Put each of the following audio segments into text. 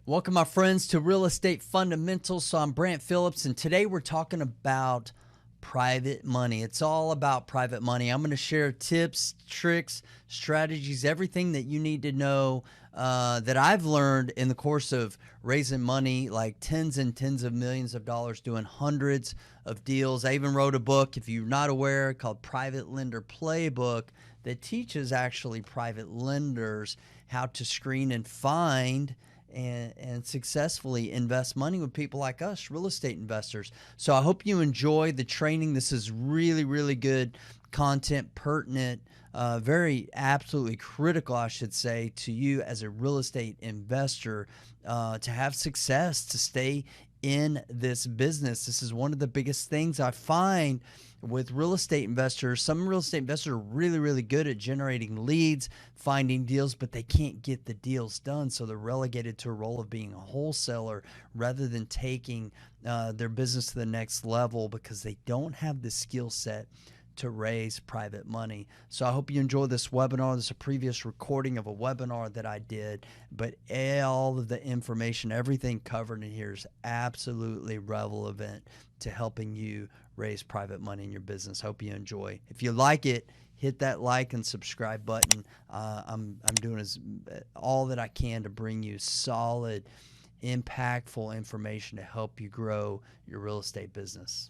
Welcome, my friends, to Real Estate Fundamentals. So I'm Brant Phillips, and today we're talking about private money. It's all about private money. I'm going to share tips, tricks, strategies, everything that you need to know that I've learned in the course of raising money, like tens and tens of millions of dollars, doing hundreds of deals. I even wrote a book, if you're not aware, called Private Lender Playbook that teaches actually private lenders how to screen and find and successfully invest money with people like us, real estate investors. So I hope you enjoy the training. This is really, really good content, pertinent, very absolutely critical, I should say, to you as a real estate investor to have success, to stay in this business. This is one of the biggest things I find with real estate investors. Some real estate investors are really, really good at generating leads, finding deals, but they can't get the deals done. So they're relegated to a role of being a wholesaler rather than taking their business to the next level because they don't have the skill set to raise private money. So I hope you enjoy this webinar. This is a previous recording of a webinar that I did, but all of the information, everything covered in here is absolutely relevant to helping you raise private money in your business. Hope you enjoy. If you like it, hit that like and subscribe button. I'm doing all that I can to bring you solid, impactful information to help you grow your real estate business.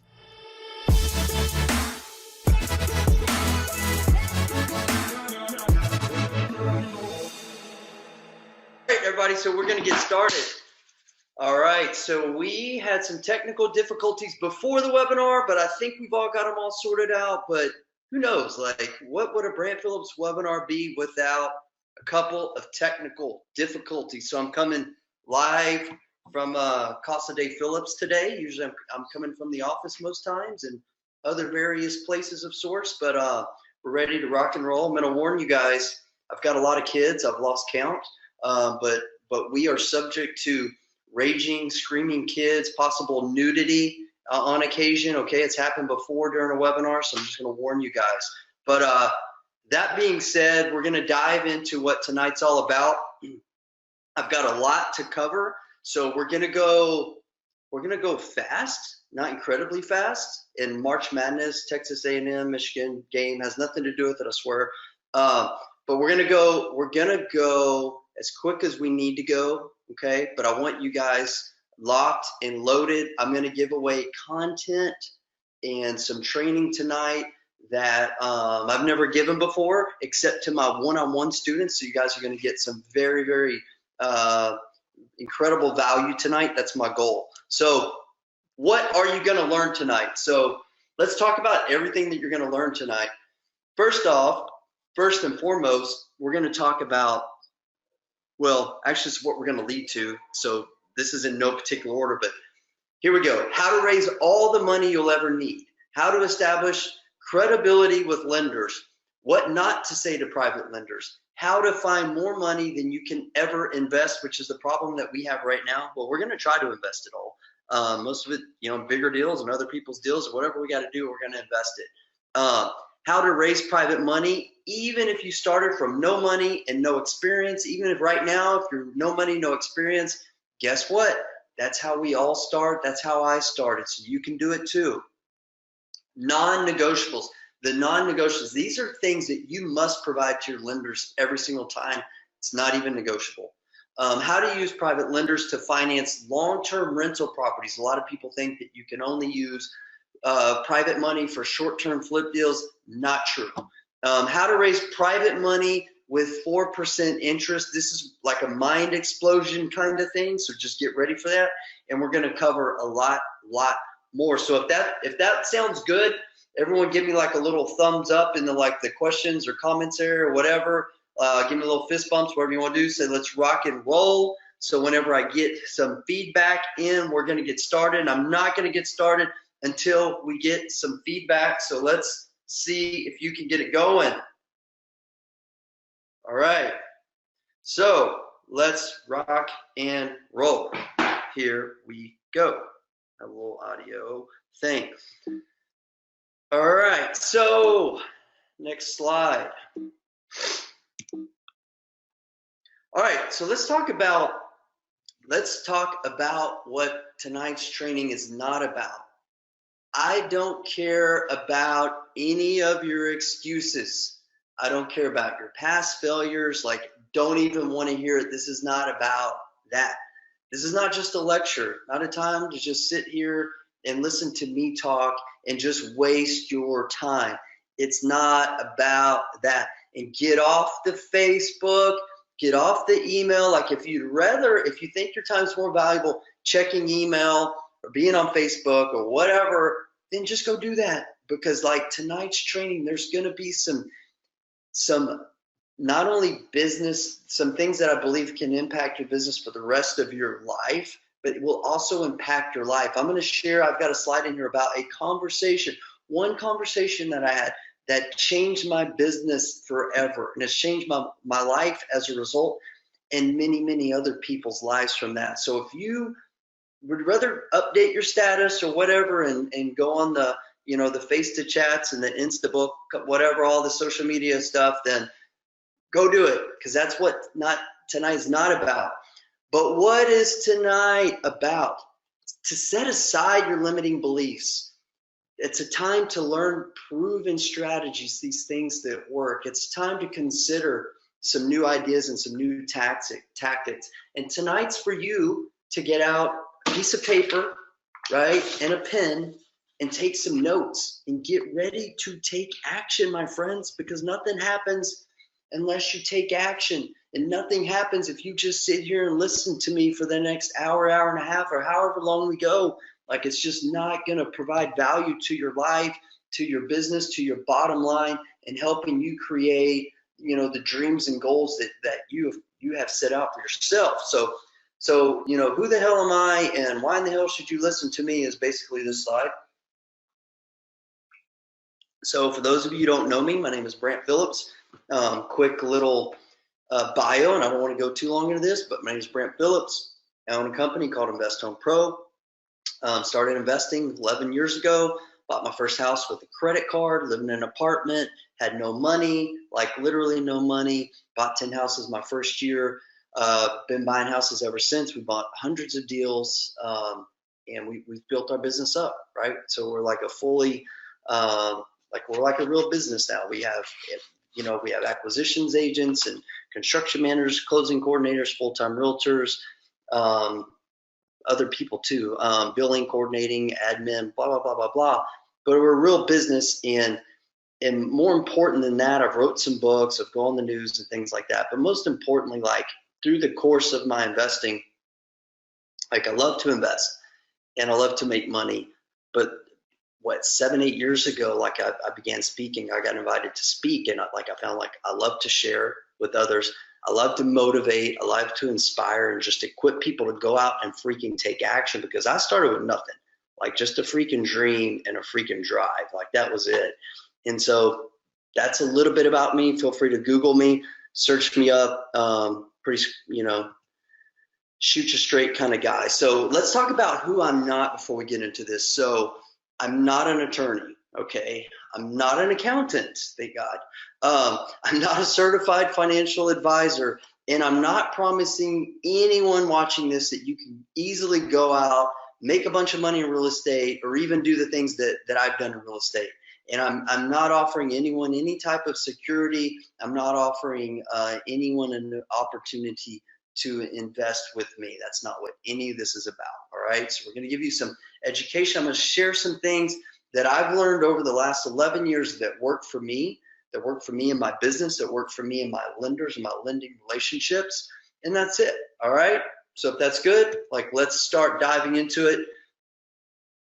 All right, everybody, so we're going to get started. All right, so we had some technical difficulties before the webinar, but I think we've all got them all sorted out. But who knows, like, what would a Brant Phillips webinar be without a couple of technical difficulties? So I'm coming live from Casa de Phillips today. Usually I'm coming from the office most times and other various places of source, but we're ready to rock and roll. I'm going to warn you guys, I've got a lot of kids. I've lost count, but we are subject to raging, screaming kids, possible nudity on occasion. Okay, it's happened before during a webinar, so I'm just going to warn you guys. But that being said, we're going to dive into what tonight's all about. I've got a lot to cover, so we're going to go fast, not incredibly fast. In March Madness, Texas A&M, Michigan game has nothing to do with it, I swear. But we're gonna go as quick as we need to go, okay? But I want you guys locked and loaded. I'm gonna give away content and some training tonight that I've never given before, except to my one-on-one students. So you guys are gonna get some very, very incredible value tonight. That's my goal. So what are you gonna learn tonight? So let's talk about everything that you're gonna learn tonight. First and foremost, we're going to talk about, well, actually, it's what we're going to lead to. So this is in no particular order, but here we go. How to raise all the money you'll ever need. How to establish credibility with lenders. What not to say to private lenders. How to find more money than you can ever invest, which is the problem that we have right now. Well, we're going to try to invest it all. Most of it, bigger deals and other people's deals, or whatever we got to do, we're going to invest it. How to raise private money, even if you started from no money and no experience. Even if right now, if you're no money, no experience, guess what? That's how we all start. That's how I started. So you can do it too. Non-negotiables. The non-negotiables, these are things that you must provide to your lenders every single time. It's not even negotiable. How to use private lenders to finance long-term rental properties. A lot of people think that you can only use private money for short-term flip deals. Not true. How to raise private money with 4% interest. This is like a mind explosion kind of thing, so just get ready for that. And we're going to cover a lot more. So if that sounds good, everyone give me like a little thumbs up in the questions or comments area or whatever. Give me a little fist bumps, whatever you want to do. Say let's rock and roll. So whenever I get some feedback in, we're going to get started. And I'm not going to get started until we get some feedback. So let's see if you can get it going. All right. So let's rock and roll. Here we go. A little audio thing. All right. So next slide. All right. So let's talk about let's talk about what tonight's training is not about. I don't care about any of your excuses. I don't care about your past failures. Like, don't even want to hear it. This is not about that. This is not just a lecture, not a time to just sit here and listen to me talk and just waste your time. It's not about that. And get off the Facebook, get off the email. Like, if you think your time's more valuable checking email or being on Facebook or whatever, then just go do that. Because like tonight's training, there's going to be some not only business, some things that I believe can impact your business for the rest of your life, but it will also impact your life. I'm going to share, I've got a slide in here about a conversation, one conversation that I had that changed my business forever. And it's changed my life as a result, and many, many other people's lives from that. So if you would rather update your status or whatever and go on the, the face to chats and the Instabook, whatever, all the social media stuff, then go do it, because that's what tonight is not about. But what is tonight about? To set aside your limiting beliefs. It's a time to learn proven strategies, these things that work. It's time to consider some new ideas and some new tactics. And tonight's for you to get out a piece of paper, right, and a pen, and take some notes and get ready to take action, my friends, because nothing happens unless you take action. And nothing happens if you just sit here and listen to me for the next hour, hour and a half, or however long we go. Like, it's just not going to provide value to your life, to your business, to your bottom line, and helping you create, the dreams and goals that you have set out for yourself. So, who the hell am I and why in the hell should you listen to me is basically this slide. So for those of you who don't know me, my name is Brant Phillips. Quick little bio, and I don't want to go too long into this, but my name is Brant Phillips. I own a company called Invest Home Pro. Started investing 11 years ago, bought my first house with a credit card, lived in an apartment, had no money, like literally no money, bought 10 houses my first year, been buying houses ever since. We bought hundreds of deals, and we've built our business up, right? So we're like a fully, we're like a real business now. We have, we have acquisitions agents and construction managers, closing coordinators, full-time realtors, other people too, billing, coordinating, admin, blah, blah, blah, blah, blah. But we're a real business, and more important than that, I've wrote some books, I've gone on the news and things like that. But most importantly, like through the course of my investing, like I love to invest and I love to make money. But 7, 8 years ago, like I began speaking, I got invited to speak, and I found like I love to share with others. I love to motivate, I love to inspire and just equip people to go out and freaking take action, because I started with nothing, like just a freaking dream and a freaking drive. Like that was it. And so that's a little bit about me. Feel free to Google me, search me up, shoot you straight kind of guy. So let's talk about who I'm not before we get into this. So I'm not an attorney, okay? I'm not an accountant, thank God. I'm not a certified financial advisor, and I'm not promising anyone watching this that you can easily go out, make a bunch of money in real estate, or even do the things that I've done in real estate. And I'm not offering anyone any type of security. I'm not offering anyone an opportunity to invest with me. That's not what any of this is about, all right? So we're going to give you some education. I'm going to share some things that I've learned over the last 11 years that work for me in my business, that work for me in my lenders and my lending relationships, and that's it, all right? So if that's good, like let's start diving into it.